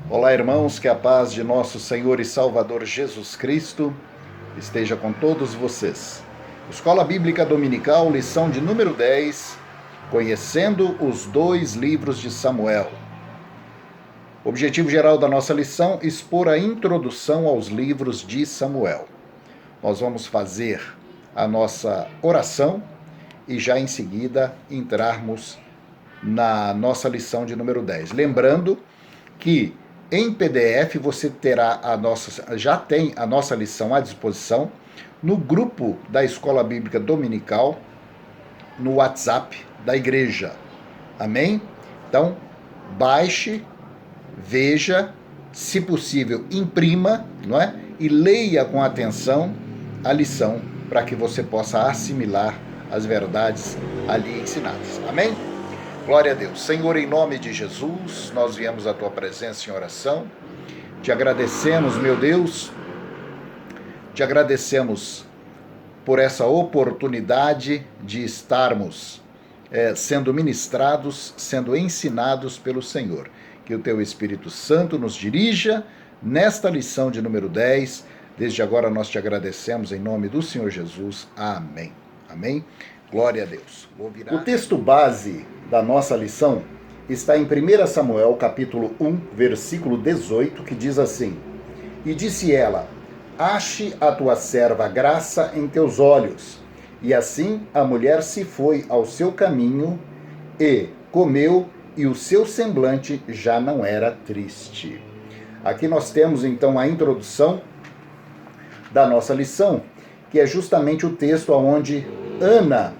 Olá, irmãos, que a paz de nosso Senhor e Salvador Jesus Cristo esteja com todos vocês. Escola Bíblica Dominical, lição de número 10, conhecendo os dois livros de Samuel. O objetivo geral da nossa lição, expor a introdução aos livros de Samuel. Nós vamos fazer a nossa oração e já em seguida entrarmos na nossa lição de número 10. Lembrando que em PDF você terá já tem a nossa lição à disposição no grupo da Escola Bíblica Dominical, no WhatsApp da igreja. Amém? Então, baixe, veja, se possível, imprima, não é? E leia com atenção a lição para que você possa assimilar as verdades ali ensinadas. Amém? Glória a Deus. Senhor, em nome de Jesus, nós viemos à Tua presença em oração. Te agradecemos, meu Deus, te agradecemos por essa oportunidade de estarmos sendo ministrados, sendo ensinados pelo Senhor. Que o Teu Espírito Santo nos dirija nesta lição de número 10. Desde agora nós te agradecemos em nome do Senhor Jesus. Amém. Amém. Glória a Deus. O texto base da nossa lição está em 1 Samuel, capítulo 1, versículo 18, que diz assim: E disse ela, ache a tua serva graça em teus olhos. E assim a mulher se foi ao seu caminho e comeu, e o seu semblante já não era triste. Aqui nós temos então a introdução da nossa lição, que é justamente o texto onde Ana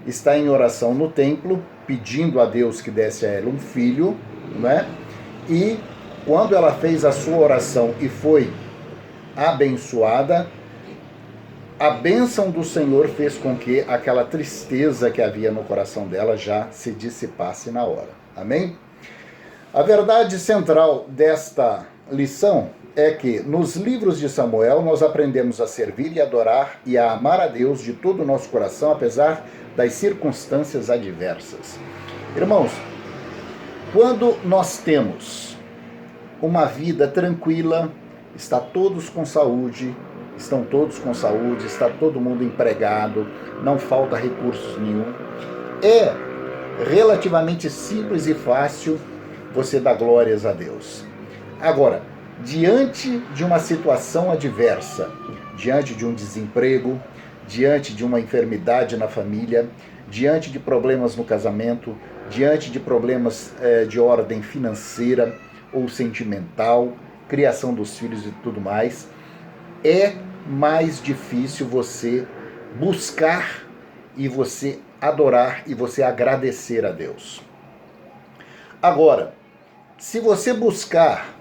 está em oração no templo, pedindo a Deus que desse a ela um filho, né? E quando ela fez a sua oração e foi abençoada, a bênção do Senhor fez com que aquela tristeza que havia no coração dela já se dissipasse na hora. Amém? A verdade central desta lição é que nos livros de Samuel nós aprendemos a servir e adorar e a amar a Deus de todo o nosso coração, apesar das circunstâncias adversas. Irmãos, quando nós temos uma vida tranquila, estão todos com saúde, está todo mundo empregado, não falta recursos nenhum, é relativamente simples e fácil você dar glórias a Deus. Agora, diante de uma situação adversa, diante de um desemprego, diante de uma enfermidade na família, diante de problemas no casamento, diante de problemas de ordem financeira ou sentimental, criação dos filhos e tudo mais, é mais difícil você buscar e você adorar e você agradecer a Deus. Agora, se você buscar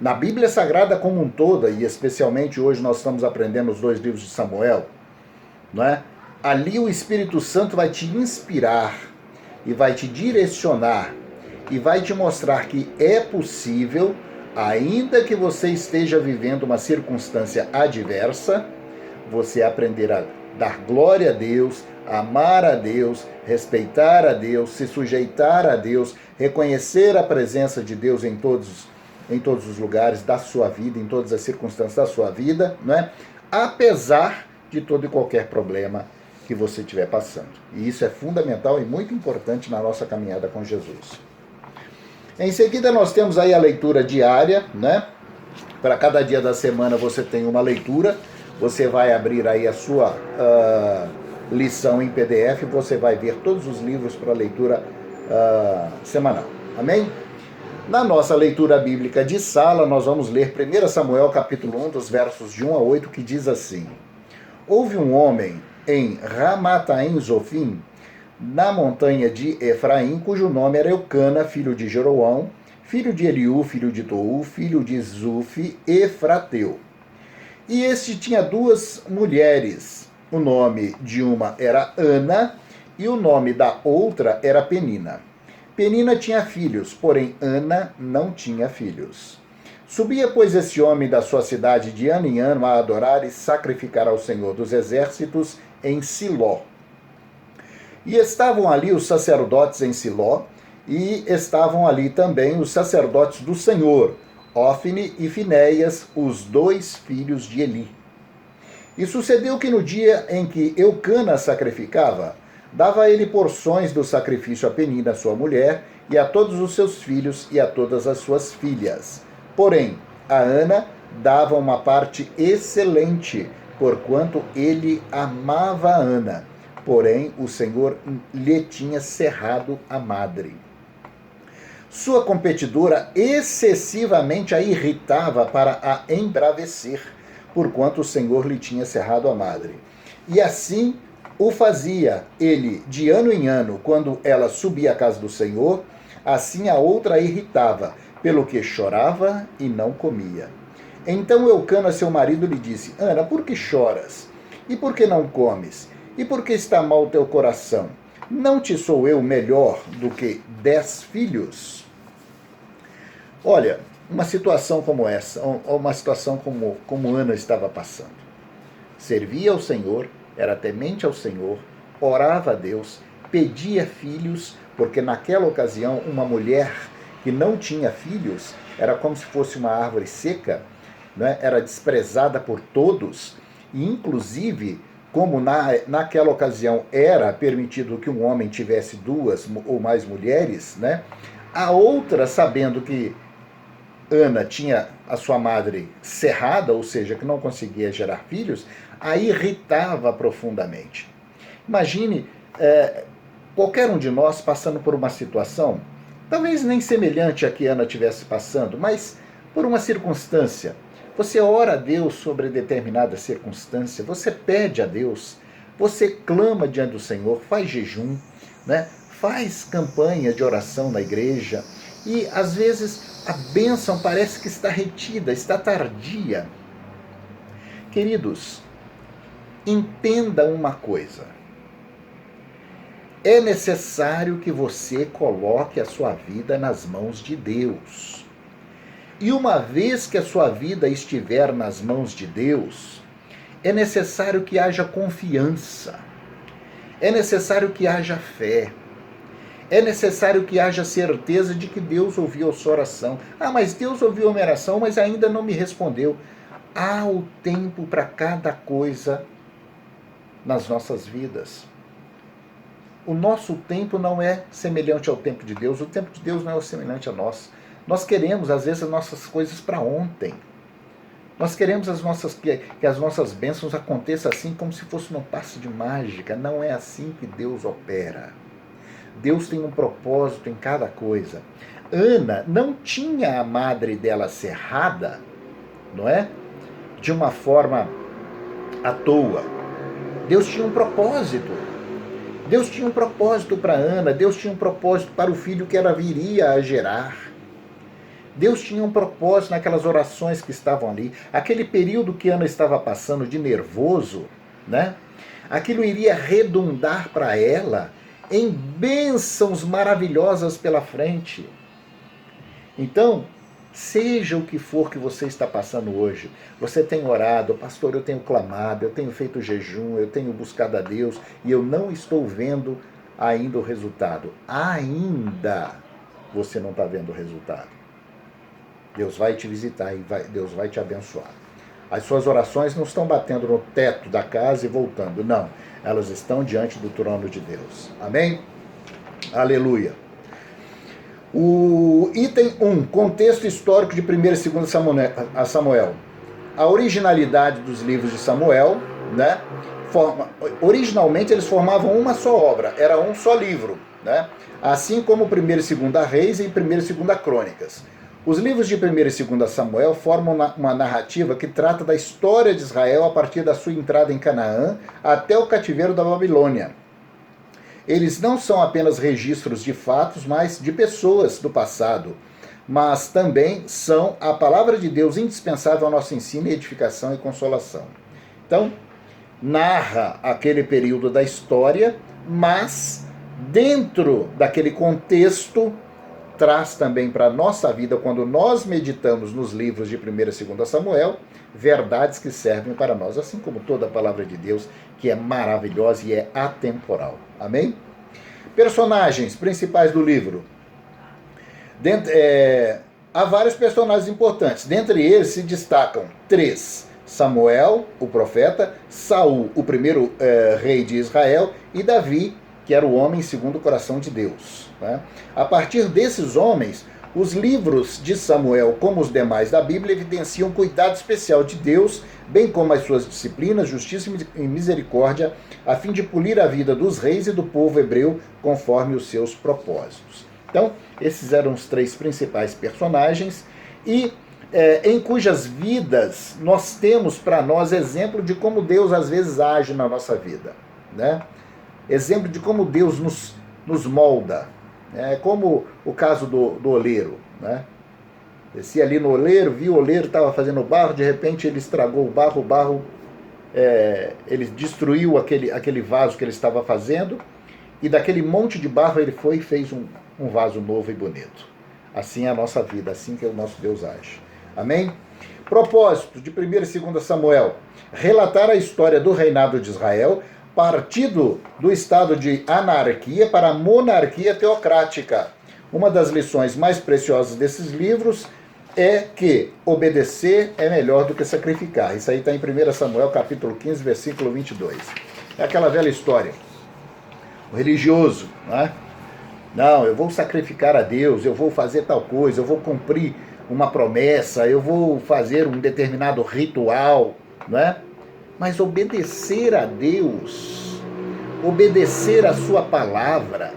na Bíblia Sagrada como um todo, e especialmente hoje nós estamos aprendendo os dois livros de Samuel, não é? Ali o Espírito Santo vai te inspirar e vai te direcionar e vai te mostrar que é possível, ainda que você esteja vivendo uma circunstância adversa, você aprender a dar glória a Deus, amar a Deus, respeitar a Deus, se sujeitar a Deus, reconhecer a presença de Deus em todos os lugares da sua vida, em todas as circunstâncias da sua vida, né? Apesar de todo e qualquer problema que você estiver passando. E isso é fundamental e muito importante na nossa caminhada com Jesus. Em seguida nós temos aí a leitura diária, né? Para cada dia da semana você tem uma leitura, você vai abrir aí a sua lição em PDF, você vai ver todos os livros para leitura semanal. Amém? Na nossa leitura bíblica de sala, nós vamos ler 1 Samuel capítulo 1, dos versos de 1 a 8, que diz assim: Houve um homem em Ramataim Zofim, na montanha de Efraim, cujo nome era Eucana, filho de Jeroão, filho de Eliú, filho de Tou, filho de Zufi, Efrateu. E este tinha duas mulheres, o nome de uma era Ana, e o nome da outra era Penina. Penina tinha filhos, porém Ana não tinha filhos. Subia, pois, esse homem da sua cidade de ano em ano a adorar e sacrificar ao Senhor dos Exércitos em Siló. E estavam ali os sacerdotes em Siló, E estavam ali também os sacerdotes do Senhor, Ofne e Finéias, os 2 filhos de Eli. E sucedeu que no dia em que Eucana sacrificava, dava a ele porções do sacrifício a Penina, sua mulher, e a todos os seus filhos e a todas as suas filhas. Porém, a Ana dava uma parte excelente, porquanto ele amava a Ana. Porém, o Senhor lhe tinha cerrado a madre. Sua competidora excessivamente a irritava para a embravecer, porquanto o Senhor lhe tinha cerrado a madre. E assim o fazia ele de ano em ano, quando ela subia à casa do Senhor, assim a outra a irritava, pelo que chorava e não comia. Então Eucana, seu marido, lhe disse: Ana, por que choras? E por que não comes? E por que está mal o teu coração? Não te sou eu melhor do que 10 filhos? Olha, uma situação como essa, uma situação como Ana estava passando. Servia ao Senhor, era temente ao Senhor, orava a Deus, pedia filhos, porque naquela ocasião uma mulher que não tinha filhos era como se fosse uma árvore seca, né? Era desprezada por todos, e inclusive, como naquela ocasião era permitido que um homem tivesse 2 ou mais mulheres, né? A outra, sabendo que Ana tinha a sua madre cerrada, ou seja, que não conseguia gerar filhos, a irritava profundamente. Imagine qualquer um de nós passando por uma situação, talvez nem semelhante à que Ana estivesse passando, mas por uma circunstância. Você ora a Deus sobre determinada circunstância, você pede a Deus, você clama diante do Senhor, faz jejum, né? Faz campanha de oração na igreja, e às vezes a bênção parece que está retida, está tardia. Queridos, entenda uma coisa. É necessário que você coloque a sua vida nas mãos de Deus. E uma vez que a sua vida estiver nas mãos de Deus, é necessário que haja confiança. É necessário que haja fé. É necessário que haja certeza de que Deus ouviu a sua oração. Ah, mas Deus ouviu a minha oração, mas ainda não me respondeu. Há o tempo para cada coisa nas nossas vidas. O nosso tempo não é semelhante ao tempo de Deus. O tempo de Deus não é semelhante a nós. Nós queremos, às vezes, as nossas coisas para ontem. Nós queremos que as nossas bênçãos aconteçam assim, como se fosse um passe de mágica. Não é assim que Deus opera. Deus tem um propósito em cada coisa. Ana não tinha a madre dela cerrada, não é? De uma forma à toa. Deus tinha um propósito. Deus tinha um propósito para Ana. Deus tinha um propósito para o filho que ela viria a gerar. Deus tinha um propósito naquelas orações que estavam ali. Aquele período que Ana estava passando de nervoso, né? Aquilo iria redundar para ela em bênçãos maravilhosas pela frente. Então, seja o que for que você está passando hoje, você tem orado, pastor, eu tenho clamado, eu tenho feito jejum, eu tenho buscado a Deus e eu não estou vendo ainda o resultado. Ainda você não está vendo o resultado. Deus vai te visitar e Deus vai te abençoar. As suas orações não estão batendo no teto da casa e voltando, não. Elas estão diante do trono de Deus. Amém? Aleluia. O item 1, contexto histórico de 1 e 2 Samuel. A originalidade dos livros de Samuel, né? Originalmente eles formavam uma só obra, era um só livro, né? Assim como 1 e 2 Reis e 1 e 2 Crônicas. Os livros de 1 e 2 Samuel formam uma narrativa que trata da história de Israel a partir da sua entrada em Canaã até o cativeiro da Babilônia. Eles não são apenas registros de fatos, mas de pessoas do passado, mas também são a palavra de Deus indispensável ao nosso ensino, edificação e consolação. Então, narra aquele período da história, mas dentro daquele contexto traz também para a nossa vida, quando nós meditamos nos livros de 1 e 2 Samuel, verdades que servem para nós, assim como toda a palavra de Deus, que é maravilhosa e é atemporal. Amém? Personagens principais do livro. Há vários personagens importantes. Dentre eles se destacam 3. Samuel, o profeta, Saul, o primeiro rei de Israel, e Davi, que era o homem segundo o coração de Deus. Né? A partir desses homens, os livros de Samuel, como os demais da Bíblia, evidenciam cuidado especial de Deus, bem como as suas disciplinas, justiça e misericórdia, a fim de polir a vida dos reis e do povo hebreu conforme os seus propósitos. Então, esses eram os 3 principais personagens e em cujas vidas nós temos para nós exemplo de como Deus às vezes age na nossa vida, né? Exemplo de como Deus nos molda, como o caso do oleiro, né? Descia ali no oleiro, viu o oleiro estava fazendo barro, de repente ele estragou o barro, ele destruiu aquele vaso que ele estava fazendo, e daquele monte de barro ele foi e fez um vaso novo e bonito. Assim é a nossa vida, assim que o nosso Deus age. Amém? Propósito de 1 e 2 Samuel: relatar a história do reinado de Israel, partido do estado de anarquia para a monarquia teocrática. Uma das lições mais preciosas desses livros é que obedecer é melhor do que sacrificar. Isso aí está em 1 Samuel capítulo 15, versículo 22. É aquela velha história. O religioso, né? Não, eu vou sacrificar a Deus, eu vou fazer tal coisa, eu vou cumprir uma promessa, eu vou fazer um determinado ritual, né? Mas obedecer a Deus, obedecer a sua palavra,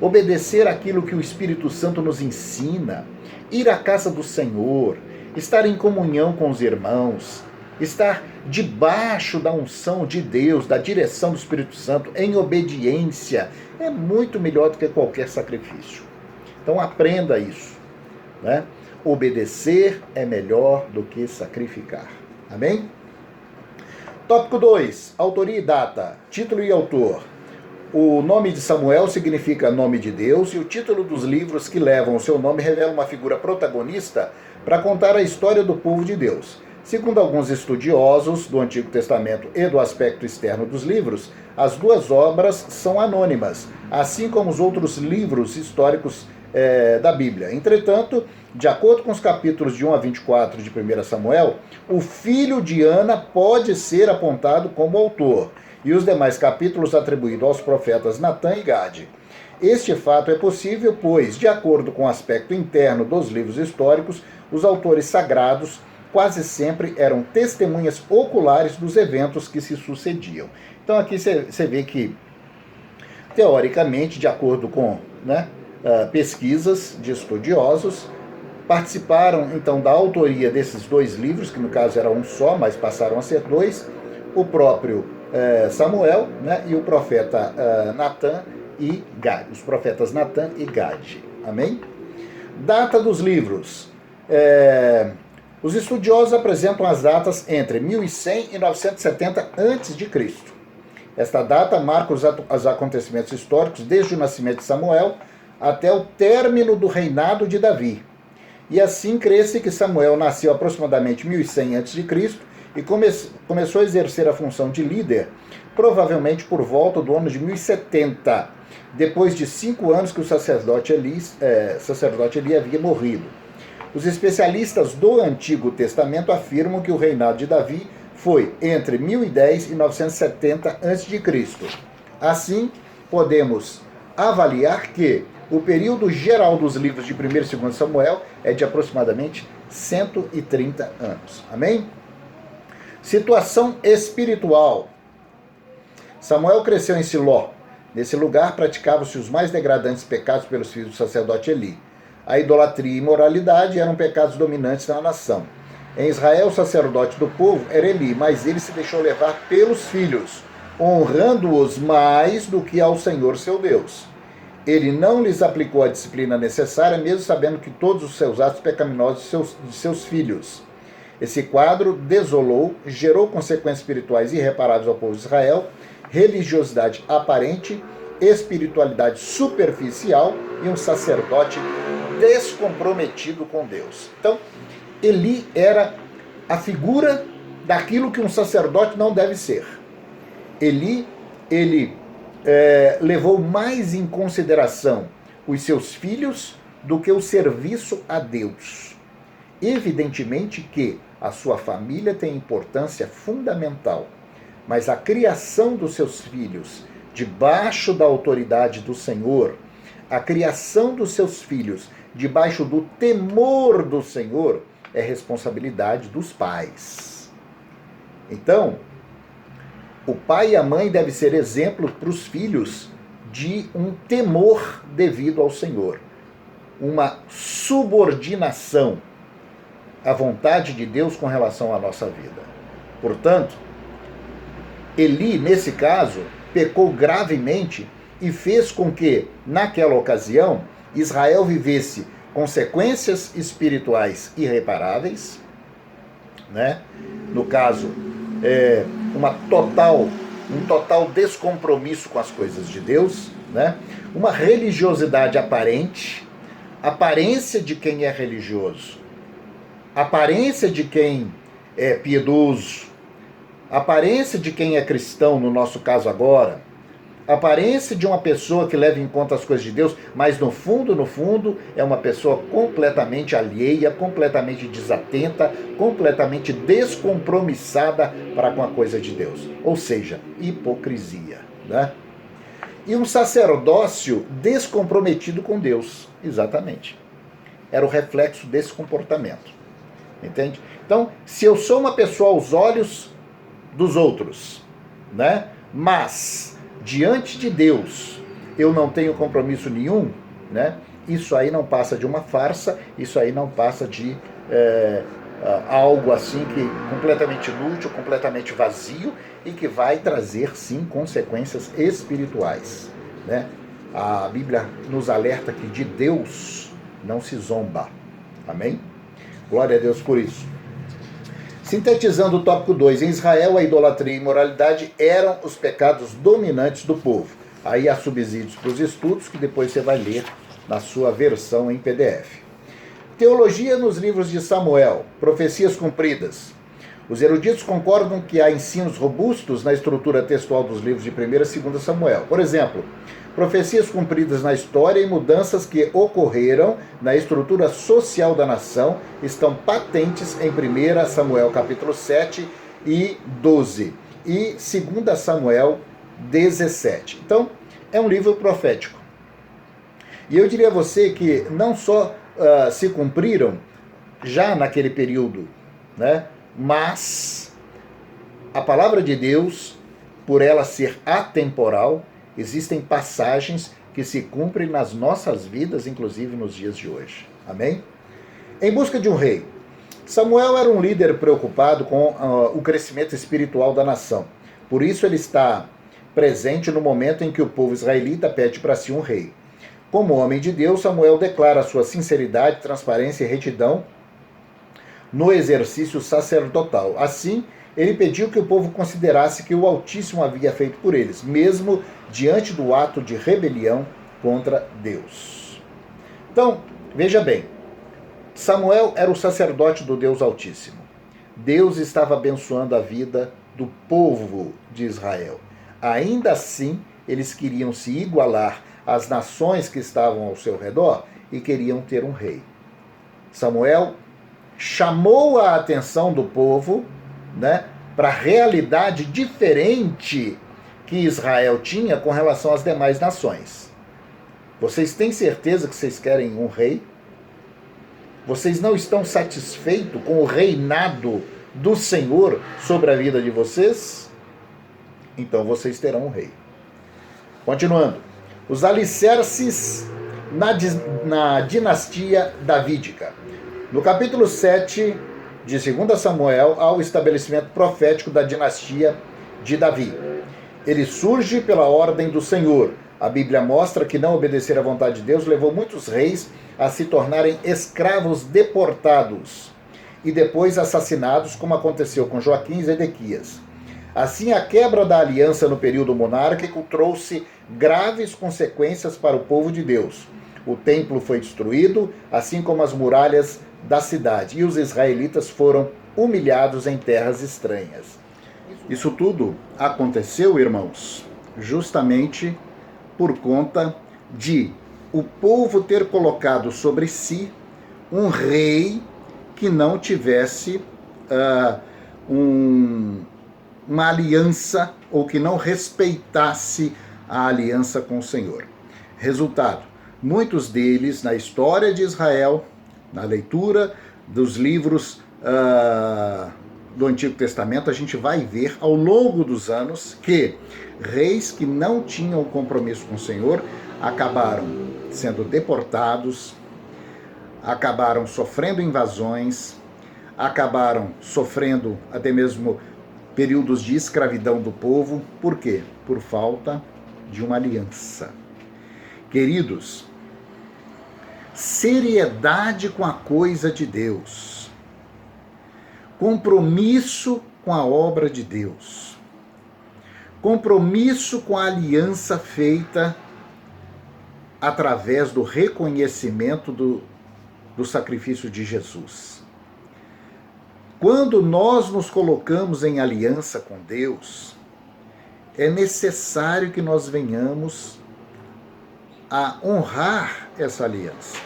obedecer aquilo que o Espírito Santo nos ensina, ir à casa do Senhor, estar em comunhão com os irmãos, estar debaixo da unção de Deus, da direção do Espírito Santo, em obediência, é muito melhor do que qualquer sacrifício. Então aprenda isso, né? Obedecer é melhor do que sacrificar. Amém? Tópico 2. Autoria e data. Título e autor. O nome de Samuel significa nome de Deus, e o título dos livros que levam o seu nome revela uma figura protagonista para contar a história do povo de Deus. Segundo alguns estudiosos do Antigo Testamento e do aspecto externo dos livros, as 2 obras são anônimas, assim como os outros livros históricos da Bíblia. Entretanto, de acordo com os capítulos de 1 a 24 de 1 Samuel, o filho de Ana pode ser apontado como autor, e os demais capítulos atribuídos aos profetas Natã e Gade. Este fato é possível, pois, de acordo com o aspecto interno dos livros históricos, os autores sagrados quase sempre eram testemunhas oculares dos eventos que se sucediam. Então aqui você vê que, teoricamente, de acordo com pesquisas de estudiosos, participaram então da autoria desses 2 livros, que no caso era um só, mas passaram a ser 2, o próprio Samuel, né, e o profeta Natã e Gade, os profetas Natã e Gade. Amém? Data dos livros. Os estudiosos apresentam as datas entre 1100 e 970 a.C. Esta data marca os acontecimentos históricos desde o nascimento de Samuel até o término do reinado de Davi. E assim crê-se que Samuel nasceu aproximadamente 1100 a.C. e começou a exercer a função de líder, provavelmente por volta do ano de 1070, depois de 5 anos que o sacerdote Eli havia morrido. Os especialistas do Antigo Testamento afirmam que o reinado de Davi foi entre 1010 e 970 a.C. Assim, podemos avaliar que o período geral dos livros de 1 e 2 Samuel é de aproximadamente 130 anos. Amém? Situação espiritual. Samuel cresceu em Siló. Nesse lugar praticavam-se os mais degradantes pecados pelos filhos do sacerdote Eli. A idolatria e imoralidade eram pecados dominantes na nação. Em Israel, o sacerdote do povo era Eli, mas ele se deixou levar pelos filhos, honrando-os mais do que ao Senhor seu Deus. Ele não lhes aplicou a disciplina necessária, mesmo sabendo que todos os seus atos pecaminosos de seus filhos. Esse quadro desolou, gerou consequências espirituais irreparáveis ao povo de Israel, religiosidade aparente, espiritualidade superficial e um sacerdote descomprometido com Deus. Então, Eli era a figura daquilo que um sacerdote não deve ser. Eli levou mais em consideração os seus filhos do que o serviço a Deus. Evidentemente que a sua família tem importância fundamental, mas a criação dos seus filhos debaixo da autoridade do Senhor, a criação dos seus filhos debaixo do temor do Senhor, é responsabilidade dos pais. Então, o pai e a mãe devem ser exemplo para os filhos de um temor devido ao Senhor, uma subordinação à vontade de Deus com relação à nossa vida. Portanto, Eli, nesse caso, pecou gravemente e fez com que, naquela ocasião, Israel vivesse consequências espirituais irreparáveis, no caso, um total descompromisso com as coisas de Deus, uma religiosidade aparente, aparência de quem é religioso, aparência de quem é piedoso, aparência de quem é cristão, no nosso caso agora, aparência de uma pessoa que leva em conta as coisas de Deus, mas no fundo, é uma pessoa completamente alheia, completamente desatenta, completamente descompromissada para com a coisa de Deus. Ou seja, hipocrisia. E um sacerdócio descomprometido com Deus. Exatamente. Era o reflexo desse comportamento. Entende? Então, se eu sou uma pessoa aos olhos dos outros, mas diante de Deus eu não tenho compromisso nenhum, isso aí não passa de uma farsa, isso aí não passa de algo assim que completamente inútil, completamente vazio e que vai trazer sim consequências espirituais. A Bíblia nos alerta que de Deus não se zomba. Amém? Glória a Deus por isso. Sintetizando o tópico 2, em Israel a idolatria e a imoralidade eram os pecados dominantes do povo. Aí há subsídios para os estudos que depois você vai ler na sua versão em PDF. Teologia nos livros de Samuel, profecias cumpridas. Os eruditos concordam que há ensinos robustos na estrutura textual dos livros de 1 e 2 Samuel. Por exemplo, profecias cumpridas na história e mudanças que ocorreram na estrutura social da nação estão patentes em 1 Samuel capítulo 7 e 12 e 2 Samuel 17. Então, é um livro profético. E eu diria a você que não só se cumpriram já naquele período, mas a palavra de Deus, por ela ser atemporal, existem passagens que se cumprem nas nossas vidas, inclusive nos dias de hoje. Amém? Em busca de um rei. Samuel era um líder preocupado com o crescimento espiritual da nação. Por isso ele está presente no momento em que o povo israelita pede para si um rei. Como homem de Deus, Samuel declara sua sinceridade, transparência e retidão no exercício sacerdotal. Assim, ele pediu que o povo considerasse que o Altíssimo havia feito por eles, mesmo diante do ato de rebelião contra Deus. Então, veja bem, Samuel era o sacerdote do Deus Altíssimo. Deus estava abençoando a vida do povo de Israel. Ainda assim, eles queriam se igualar às nações que estavam ao seu redor e queriam ter um rei. Samuel chamou a atenção do povo, para a realidade diferente que Israel tinha com relação às demais nações. Vocês têm certeza que vocês querem um rei? Vocês não estão satisfeitos com o reinado do Senhor sobre a vida de vocês? Então vocês terão um rei. Continuando. Os alicerces na dinastia davídica. No capítulo 7 de 2 Samuel, há o estabelecimento profético da dinastia de Davi. Ele surge pela ordem do Senhor. A Bíblia mostra que não obedecer à vontade de Deus levou muitos reis a se tornarem escravos deportados e depois assassinados, como aconteceu com Joaquim e Zedequias. Assim, a quebra da aliança no período monárquico trouxe graves consequências para o povo de Deus. O templo foi destruído, assim como as muralhas da cidade, e os israelitas foram humilhados em terras estranhas. Isso tudo aconteceu, irmãos, justamente por conta de o povo ter colocado sobre si um rei que não tivesse uma aliança, ou que não respeitasse a aliança com o Senhor. Resultado, muitos deles, na história de Israel, na leitura dos livros do Antigo Testamento, a gente vai ver ao longo dos anos que reis que não tinham compromisso com o Senhor acabaram sendo deportados, acabaram sofrendo invasões, acabaram sofrendo até mesmo períodos de escravidão do povo. Por quê? Por falta de uma aliança. Queridos, seriedade com a coisa de Deus, compromisso com a obra de Deus, compromisso com a aliança feita através do reconhecimento do sacrifício de Jesus. Quando nós nos colocamos em aliança com Deus, é necessário que nós venhamos a honrar essa aliança.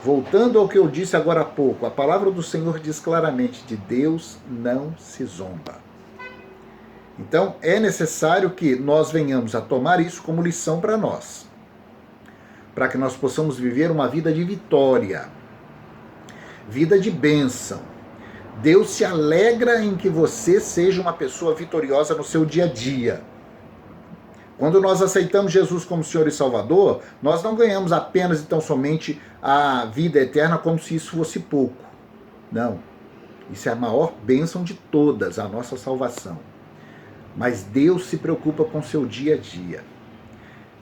Voltando ao que eu disse agora há pouco, a palavra do Senhor diz claramente: de Deus não se zomba. Então, é necessário que nós venhamos a tomar isso como lição para nós, para que nós possamos viver uma vida de vitória, vida de bênção. Deus se alegra em que você seja uma pessoa vitoriosa no seu dia a dia. Quando nós aceitamos Jesus como Senhor e Salvador, nós não ganhamos apenas e tão somente a vida eterna como se isso fosse pouco. Não. Isso é a maior bênção de todas, a nossa salvação. Mas Deus se preocupa com o seu dia a dia.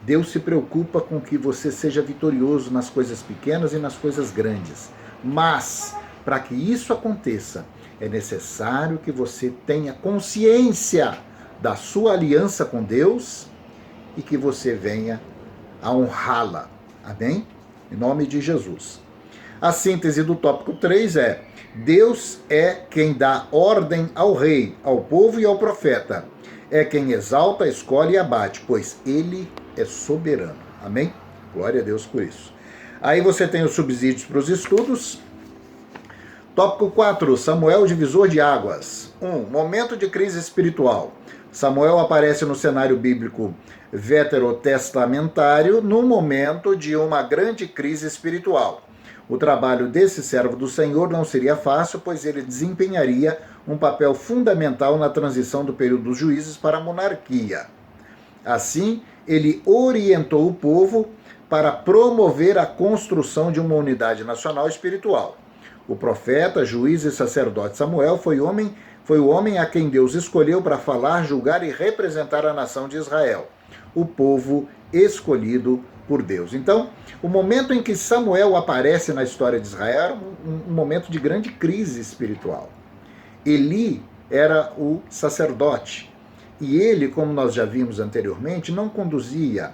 Deus se preocupa com que você seja vitorioso nas coisas pequenas e nas coisas grandes. Mas, para que isso aconteça, é necessário que você tenha consciência da sua aliança com Deus e que você venha a honrá-la. Amém? Em nome de Jesus. A síntese do tópico 3 é: Deus é quem dá ordem ao rei, ao povo e ao profeta. É quem exalta, escolhe e abate, pois ele é soberano. Amém? Glória a Deus por isso. Aí você tem os subsídios para os estudos. Tópico 4, Samuel, divisor de águas. 1. Momento de crise espiritual. Samuel aparece no cenário bíblico veterotestamentário no momento de uma grande crise espiritual. O trabalho desse servo do Senhor não seria fácil, pois ele desempenharia um papel fundamental na transição do período dos juízes para a monarquia. Assim, ele orientou o povo para promover a construção de uma unidade nacional espiritual. O profeta, juiz e sacerdote Samuel foi o homem a quem Deus escolheu para falar, julgar e representar a nação de Israel, o povo escolhido por Deus. Então, o momento em que Samuel aparece na história de Israel era um momento de grande crise espiritual. Eli era o sacerdote, e ele, como nós já vimos anteriormente, não conduzia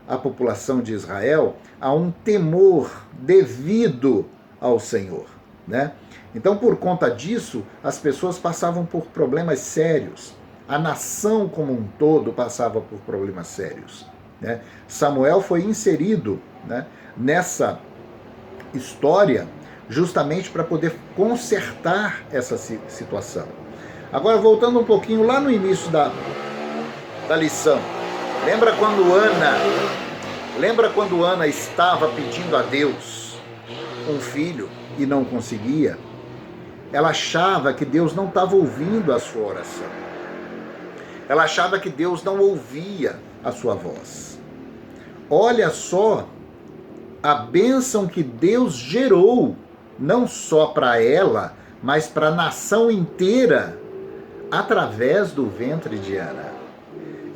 a população de Israel a um temor devido ao Senhor, né? Então, por conta disso, as pessoas passavam por problemas sérios. A nação como um todo passava por problemas sérios, né? Samuel foi inserido, né, nessa história justamente para poder consertar essa situação. Agora, voltando um pouquinho lá no início da lição. Lembra quando Ana estava pedindo a Deus um filho e não conseguia? Ela achava que Deus não estava ouvindo a sua oração. Ela achava que Deus não ouvia a sua voz. Olha só a bênção que Deus gerou, não só para ela, mas para a nação inteira, através do ventre de Ana.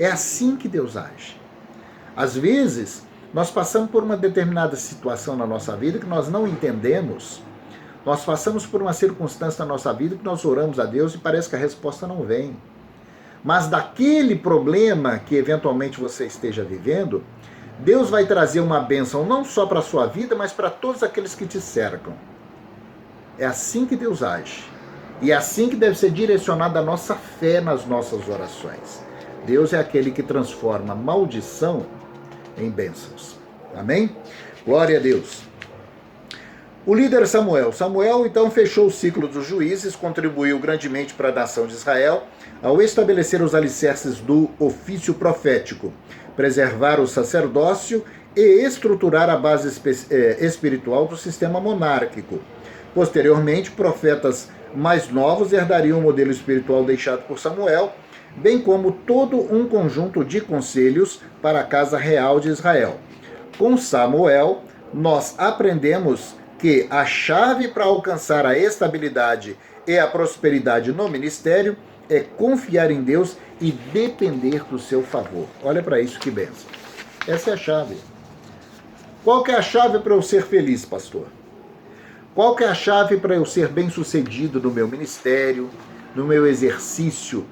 É assim que Deus age. Às vezes, nós passamos por uma determinada situação na nossa vida que nós não entendemos. Nós passamos por uma circunstância na nossa vida que nós oramos a Deus e parece que a resposta não vem. Mas daquele problema que eventualmente você esteja vivendo, Deus vai trazer uma bênção não só para a sua vida, mas para todos aqueles que te cercam. É assim que Deus age. E é assim que deve ser direcionada a nossa fé nas nossas orações. Deus é aquele que transforma maldição em bênçãos. Amém? Glória a Deus. O líder Samuel. Samuel, então, fechou o ciclo dos juízes, contribuiu grandemente para a nação de Israel ao estabelecer os alicerces do ofício profético, preservar o sacerdócio e estruturar a base espiritual do sistema monárquico. Posteriormente, profetas mais novos herdariam o modelo espiritual deixado por Samuel, bem como todo um conjunto de conselhos para a casa real de Israel. Com Samuel, nós aprendemos que a chave para alcançar a estabilidade e a prosperidade no ministério é confiar em Deus e depender do seu favor. Olha para isso, que bênção. Essa é a chave. Qual que é a chave para eu ser feliz, pastor? Qual que é a chave para eu ser bem-sucedido no meu ministério, no meu exercício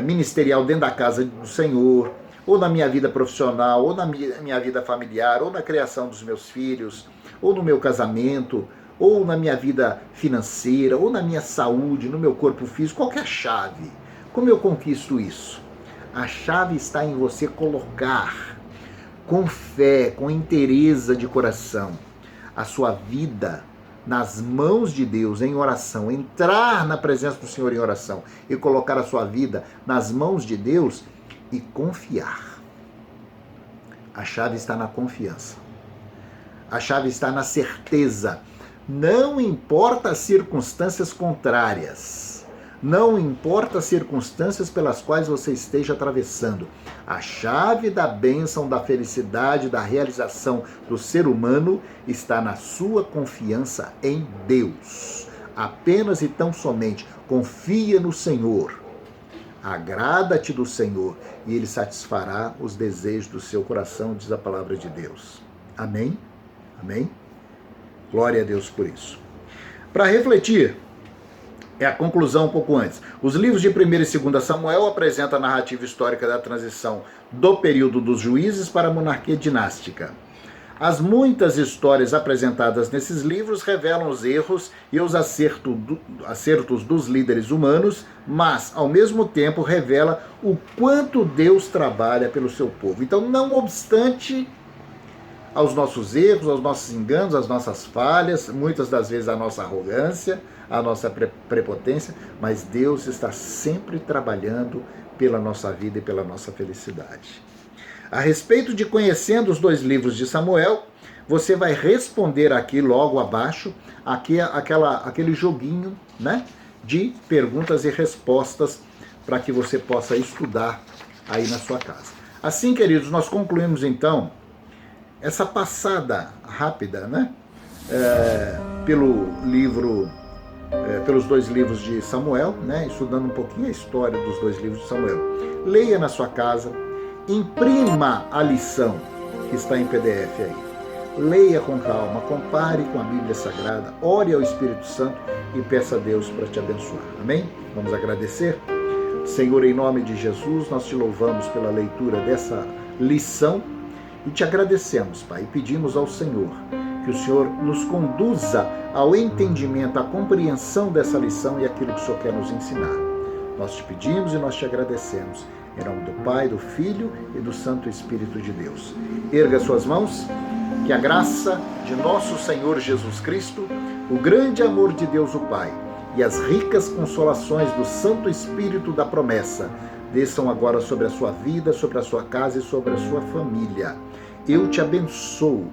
ministerial dentro da casa do Senhor, ou na minha vida profissional, ou na minha vida familiar, ou na criação dos meus filhos, ou no meu casamento, ou na minha vida financeira, ou na minha saúde, no meu corpo físico? Qual que é a chave? Como eu conquisto isso? A chave está em você colocar com fé, com inteireza de coração, a sua vida nas mãos de Deus em oração, entrar na presença do Senhor em oração e colocar a sua vida nas mãos de Deus e confiar. A chave está na confiança. A chave está na certeza. Não importa as circunstâncias contrárias, não importa as circunstâncias pelas quais você esteja atravessando. A chave da bênção, da felicidade, da realização do ser humano está na sua confiança em Deus. Apenas e tão somente confia no Senhor. Agrada-te do Senhor e Ele satisfará os desejos do seu coração, diz a palavra de Deus. Amém? Amém? Glória a Deus por isso. Para refletir, é a conclusão um pouco antes. Os livros de 1 e 2 Samuel apresentam a narrativa histórica da transição do período dos juízes para a monarquia dinástica. As muitas histórias apresentadas nesses livros revelam os erros e os acertos dos líderes humanos, mas, ao mesmo tempo, revela o quanto Deus trabalha pelo seu povo. Então, não obstante aos nossos erros, aos nossos enganos, às nossas falhas, muitas das vezes a nossa arrogância, a nossa prepotência, mas Deus está sempre trabalhando pela nossa vida e pela nossa felicidade. A respeito de conhecendo os 2 livros de Samuel, você vai responder aqui logo abaixo, aquele joguinho, né, de perguntas e respostas para que você possa estudar aí na sua casa. Assim, queridos, nós concluímos então essa passada rápida, né, pelos 2 livros de Samuel, né, estudando um pouquinho a história dos 2 livros de Samuel. Leia na sua casa, imprima a lição que está em PDF aí. Leia com calma, compare com a Bíblia Sagrada, ore ao Espírito Santo e peça a Deus para te abençoar. Amém? Vamos agradecer? Senhor, em nome de Jesus, nós te louvamos pela leitura dessa lição e te agradecemos, Pai, e pedimos ao Senhor que o Senhor nos conduza ao entendimento, à compreensão dessa lição e aquilo que o Senhor quer nos ensinar. Nós te pedimos e nós te agradecemos. Em nome do Pai, do Filho e do Santo Espírito de Deus. Erga suas mãos, que a graça de nosso Senhor Jesus Cristo, o grande amor de Deus o Pai e as ricas consolações do Santo Espírito da promessa desçam agora sobre a sua vida, sobre a sua casa e sobre a sua família. Eu te abençoo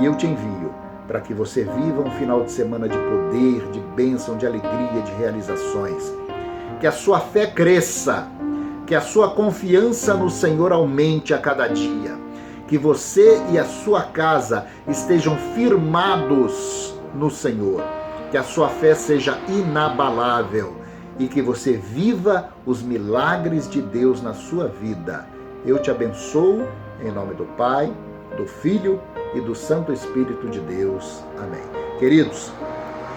e eu te envio para que você viva um final de semana de poder, de bênção, de alegria, de realizações. Que a sua fé cresça, que a sua confiança no Senhor aumente a cada dia, que você e a sua casa estejam firmados no Senhor, que a sua fé seja inabalável e que você viva os milagres de Deus na sua vida. Eu te abençoo em nome do Pai, do Filho e do Santo Espírito de Deus. Amém. Queridos,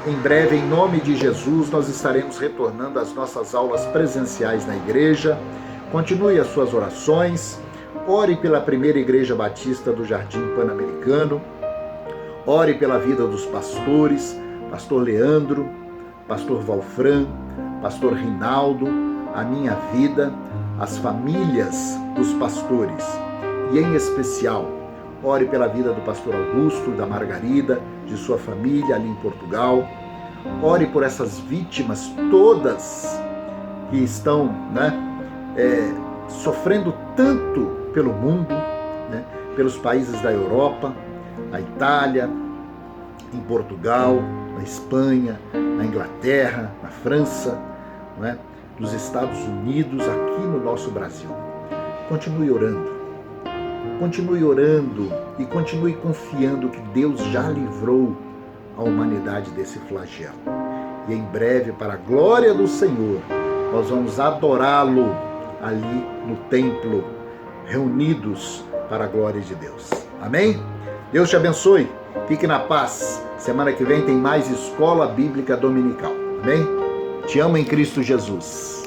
em breve, em nome de Jesus, nós estaremos retornando às nossas aulas presenciais na igreja. Continue as suas orações, ore pela primeira Igreja Batista do Jardim Pan-Americano, ore pela vida dos pastores, pastor Leandro, pastor Valfran, pastor Rinaldo, a minha vida, as famílias dos pastores e, em especial, Ore pela vida do pastor Augusto, da Margarida, de sua família ali em Portugal. Ore por essas vítimas todas que estão, sofrendo tanto pelo mundo, pelos países da Europa, na Itália, em Portugal, na Espanha, na Inglaterra, na França, nos Estados Unidos, aqui no nosso Brasil. Continue orando e continue confiando que Deus já livrou a humanidade desse flagelo. E em breve, para a glória do Senhor, nós vamos adorá-lo ali no templo, reunidos para a glória de Deus. Amém? Deus te abençoe. Fique na paz. Semana que vem tem mais Escola Bíblica Dominical. Amém? Te amo em Cristo Jesus.